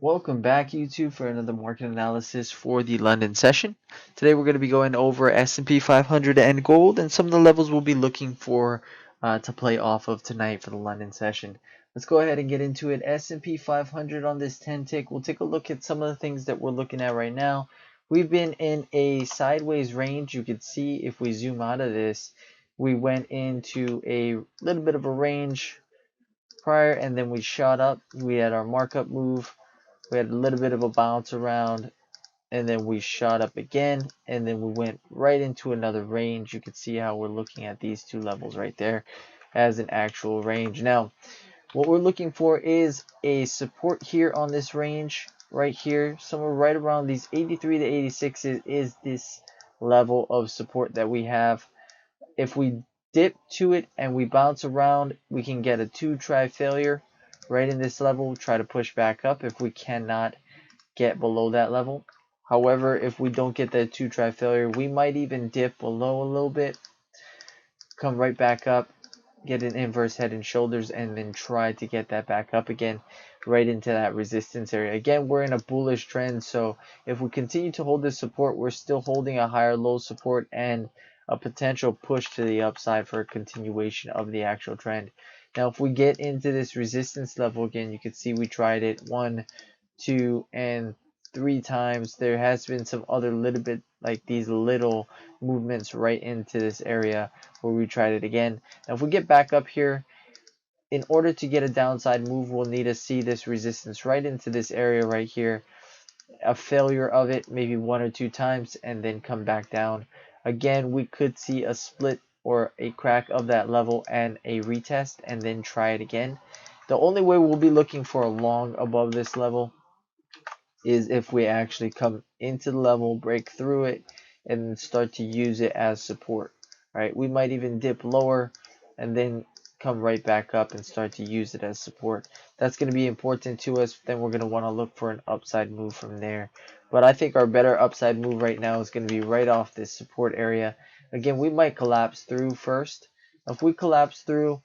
Welcome back, YouTube, for another market analysis for the London session. Today we're going to be going over S&P 500 and gold and some of the levels we'll be looking for to play off of tonight for the London session. Let's go ahead and get into it. S&P 500 on this 10 tick. We'll take a look at some of the things that we're looking at right now. We've been in a sideways range. You can see if we zoom out of this, we went into a little bit of a range prior and then we shot up. We had our markup move. We had a little bit of a bounce around and then we shot up again and then we went right into another range. You can see how we're looking at these two levels right there as an actual range. Now, what we're looking for is a support here on this range right here. Somewhere right around these 83 to 86 is this level of support that we have. If we dip to it and we bounce around, we can get a two-try failure right in this level, try to push back up if we cannot get below that level. However, if we don't get that two-try failure, we might even dip below a little bit, come right back up, get an inverse head and shoulders, and then try to get that back up again right into that resistance area. Again, we're in a bullish trend, so if we continue to hold this support, we're still holding a higher low support and a potential push to the upside for a continuation of the actual trend. Now, if we get into this resistance level again, you can see we tried it 1, 2, and 3 times. There has been some other little bit like these little movements right into this area where we tried it again. Now, if we get back up here, in order to get a downside move, we'll need to see this resistance right into this area right here, a failure of it maybe 1 or 2 times, and then come back down. Again, we could see a split or a crack of that level and a retest, and then try it again. The only way we'll be looking for a long above this level is if we actually come into the level, break through it, and start to use it as support. Right? We might even dip lower and then come right back up and start to use it as support. That's going to be important to us. Then we're going to want to look for an upside move from there. But I think our better upside move right now is going to be right off this support area. Again, we might collapse through first. If we collapse through,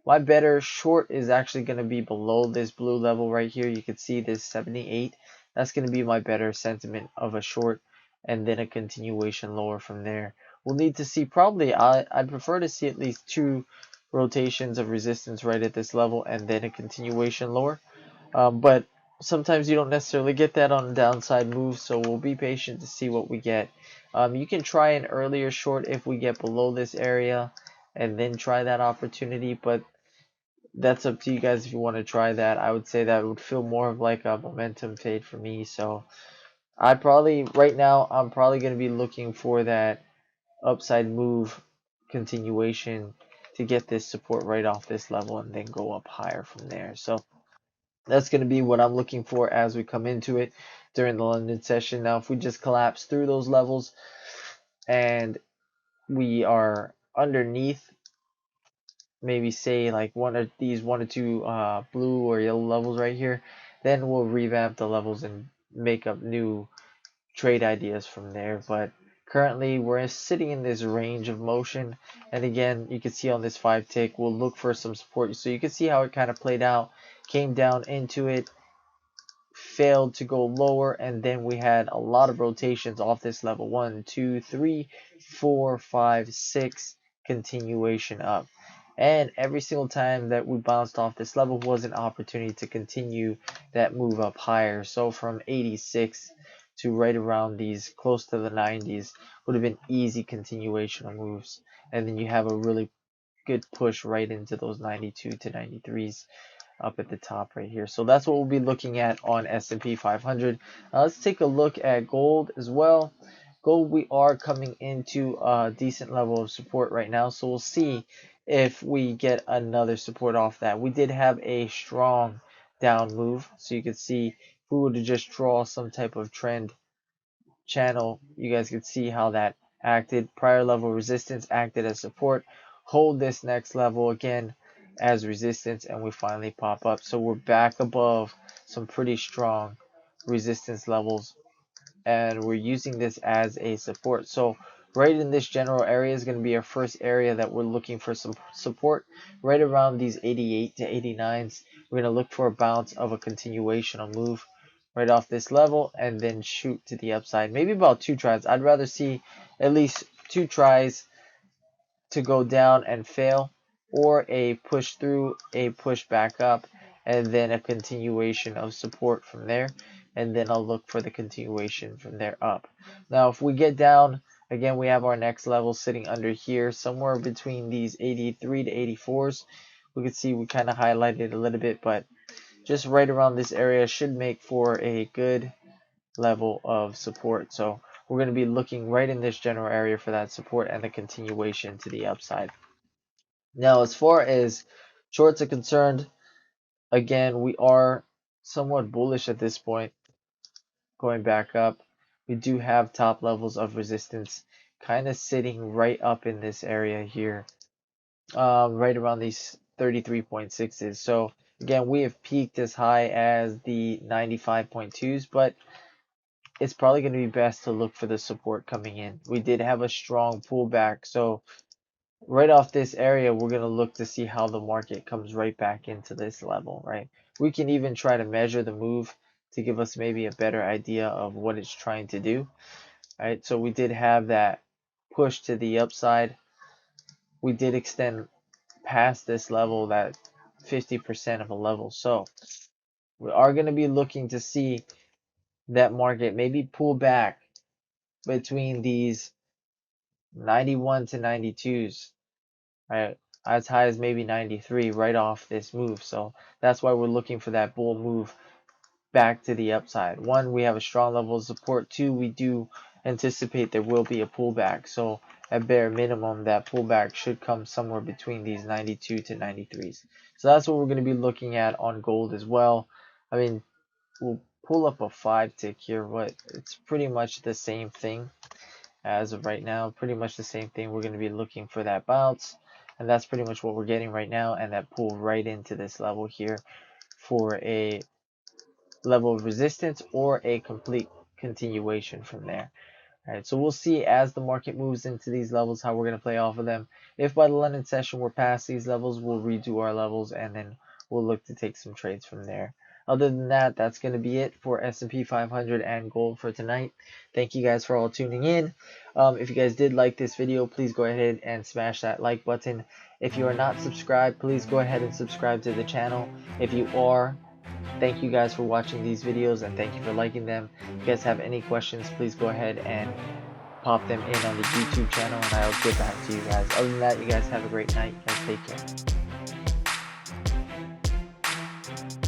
my better short is actually going to be below this blue level right here. You can see this 78. That's going to be my better sentiment of a short, and then a continuation lower from there. We'll need to see probably, I'd prefer to see at least 2 rotations of resistance right at this level and then a continuation lower. But sometimes you don't necessarily get that on a downside move, so we'll be patient to see what we get. You can try an earlier short if we get below this area and then try that opportunity, but that's up to you guys if you want to try that. I would say that would feel more of like a momentum fade for me. So right now, I'm probably going to be looking for that upside move continuation to get this support right off this level and then go up higher from there. So that's going to be what I'm looking for as we come into it during the London session. Now, if we just collapse through those levels and we are underneath, maybe say like one or two blue or yellow levels right here, then we'll revamp the levels and make up new trade ideas from there. But currently we're sitting in this range of motion, and again, you can see on this 5 tick we'll look for some support. So you can see how it kind of played out, came down into it, failed to go lower, and then we had a lot of rotations off this level. 1, 2, 3, 4, 5, 6, continuation up. And every single time that we bounced off this level was an opportunity to continue that move up higher. So from 86 to right around these close to the 90s would have been easy continuation of moves. And then you have a really good push right into those 92 to 93s up at the top right here. So that's what we'll be looking at on S&P 500. Let's take a look at gold as well. Gold, we are coming into a decent level of support right now, so we'll see if we get another support off that. We did have a strong down move, so you can see if we were to just draw some type of trend channel, you guys could see how that acted. Prior level resistance acted as support. Hold this next level again as resistance, and we finally pop up. So we're back above some pretty strong resistance levels, and we're using this as a support. So right in this general area is going to be our first area that we're looking for some support. Right around these 88 to 89s, we're going to look for a bounce of a continuational move right off this level and then shoot to the upside. Maybe about 2 tries. I'd rather see at least 2 tries to go down and fail, or a push through, a push back up, and then a continuation of support from there, and then I'll look for the continuation from there up. Now if we get down, again we have our next level sitting under here somewhere between these 83 to 84s. We can see we kind of highlighted a little bit, but just right around this area should make for a good level of support. So we're going to be looking right in this general area for that support and the continuation to the upside. Now, as far as shorts are concerned, again, we are somewhat bullish at this point, going back up. We do have top levels of resistance kind of sitting right up in this area here, right around these 33.6s. So again, we have peaked as high as the 95.2s, but it's probably going to be best to look for the support coming in. We did have a strong pullback, so right off this area, we're going to look to see how the market comes right back into this level, right? We can even try to measure the move to give us maybe a better idea of what it's trying to do, right? So we did have that push to the upside. We did extend past this level, that 50% of a level. So we are going to be looking to see that market maybe pull back between these 91 to 92s, right? As high as maybe 93 right off this move. So that's why we're looking for that bull move back to the upside. One, we have a strong level of support. Two, we do anticipate there will be a pullback. So at bare minimum, that pullback should come somewhere between these 92 to 93s. So that's what we're going to be looking at on gold as well. I mean, we'll pull up a 5 tick here, but it's pretty much the same thing. As of right now, pretty much the same thing. We're going to be looking for that bounce, and that's pretty much what we're getting right now, and that pull right into this level here for a level of resistance or a complete continuation from there. All right, so we'll see as the market moves into these levels how we're going to play off of them. If by the London session we're past these levels, we'll redo our levels and then we'll look to take some trades from there. Other than that, that's going to be it for S&P 500 and gold for tonight. Thank you guys for all tuning in. If you guys did like this video, please go ahead and smash that like button. If you are not subscribed, please go ahead and subscribe to the channel. If you are, thank you guys for watching these videos and thank you for liking them. If you guys have any questions, please go ahead and pop them in on the YouTube channel and I'll get back to you guys. Other than that, you guys have a great night. You guys take care.